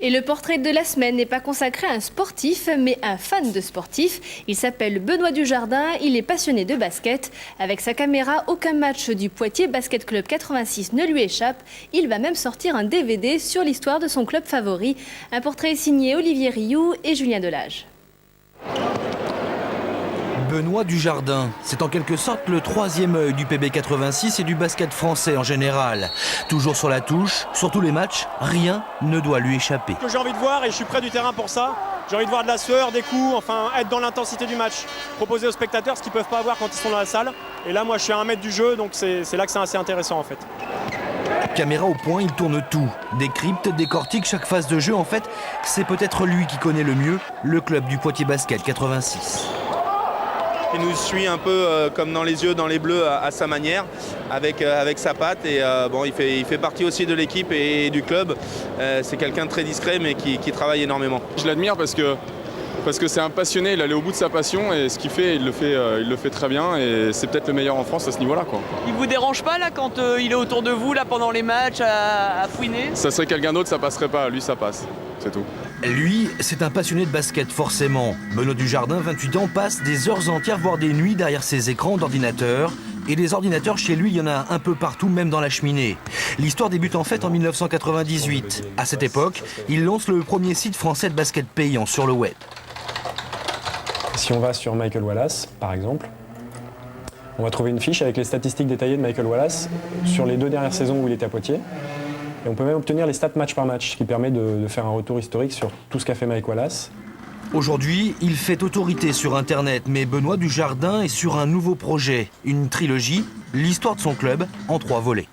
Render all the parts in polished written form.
Et le portrait de la semaine n'est pas consacré à un sportif, mais à un fan de sportif. Il s'appelle Benoît Dujardin, il est passionné de basket. Avec sa caméra, aucun match du Poitiers Basket Club 86 ne lui échappe. Il va même sortir un DVD sur l'histoire de son club favori. Un portrait signé Olivier Rioux et Julien Delage. Benoît Dujardin, c'est en quelque sorte le troisième œil du PB 86 et du basket français en général. Toujours sur la touche, sur tous les matchs, rien ne doit lui échapper. Que j'ai envie de voir et je suis près du terrain pour ça. J'ai envie de voir de la sueur, des coups, enfin être dans l'intensité du match. Proposer aux spectateurs ce qu'ils ne peuvent pas avoir quand ils sont dans la salle. Et là, moi, je suis à 1 mètre du jeu, donc c'est là que c'est assez intéressant en fait. Caméra au point, il tourne tout. Décrypte, décortique chaque phase de jeu. En fait, c'est peut-être lui qui connaît le mieux le club du Poitiers Basket 86. Il nous suit un peu comme dans les yeux, dans les bleus, à sa manière, avec sa patte. Et bon, il fait partie aussi de l'équipe et du club. C'est quelqu'un de très discret, mais qui travaille énormément. Je l'admire parce que c'est un passionné, il allait au bout de sa passion et ce qu'il fait, il le fait très bien et c'est peut-être le meilleur en France à ce niveau-là, quoi. Il vous dérange pas là quand il est autour de vous là pendant les matchs à fouiner? Ça serait quelqu'un d'autre, ça passerait pas. Lui, ça passe. C'est tout. Lui, c'est un passionné de basket, forcément. Benoît Dujardin, 28 ans, passe des heures entières, voire des nuits derrière ses écrans d'ordinateur. Et des ordinateurs chez lui, il y en a un peu partout, même dans la cheminée. L'histoire débute en fait en 1998. À cette époque, il lance le premier site français de basket payant sur le web. Si on va sur Michael Wallace, par exemple, on va trouver une fiche avec les statistiques détaillées de Michael Wallace sur les 2 dernières saisons où il était à Poitiers. Et on peut même obtenir les stats match par match, ce qui permet de faire un retour historique sur tout ce qu'a fait Mike Wallace. Aujourd'hui, il fait autorité sur Internet, mais Benoît Dujardin est sur un nouveau projet, une trilogie, l'histoire de son club en 3 volets.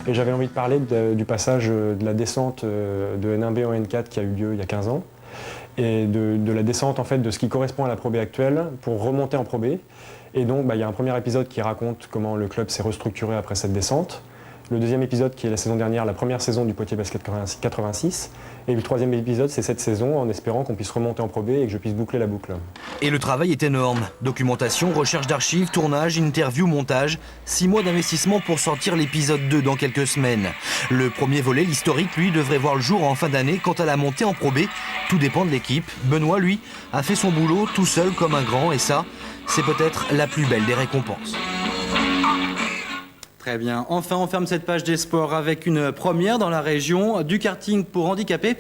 Et j'avais envie de parler du passage de la descente de N1B en N4 qui a eu lieu il y a 15 ans, et de la descente en fait de ce qui correspond à la Pro B actuelle pour remonter en Pro B. Et donc il y a un premier épisode qui raconte comment le club s'est restructuré après cette descente. Le deuxième épisode qui est la saison dernière, la première saison du Poitiers Basket 86. Et le troisième épisode, c'est cette saison, en espérant qu'on puisse remonter en Pro B et que je puisse boucler la boucle. Et le travail est énorme. Documentation, recherche d'archives, tournage, interview, montage. 6 mois d'investissement pour sortir l'épisode 2 dans quelques semaines. Le premier volet, l'historique, lui, devrait voir le jour en fin d'année. Quant à la montée en Pro B, tout dépend de l'équipe. Benoît, lui, a fait son boulot tout seul comme un grand. Et ça, c'est peut-être la plus belle des récompenses. Très bien. Enfin, on ferme cette page des sports avec une première dans la région du karting pour handicapés.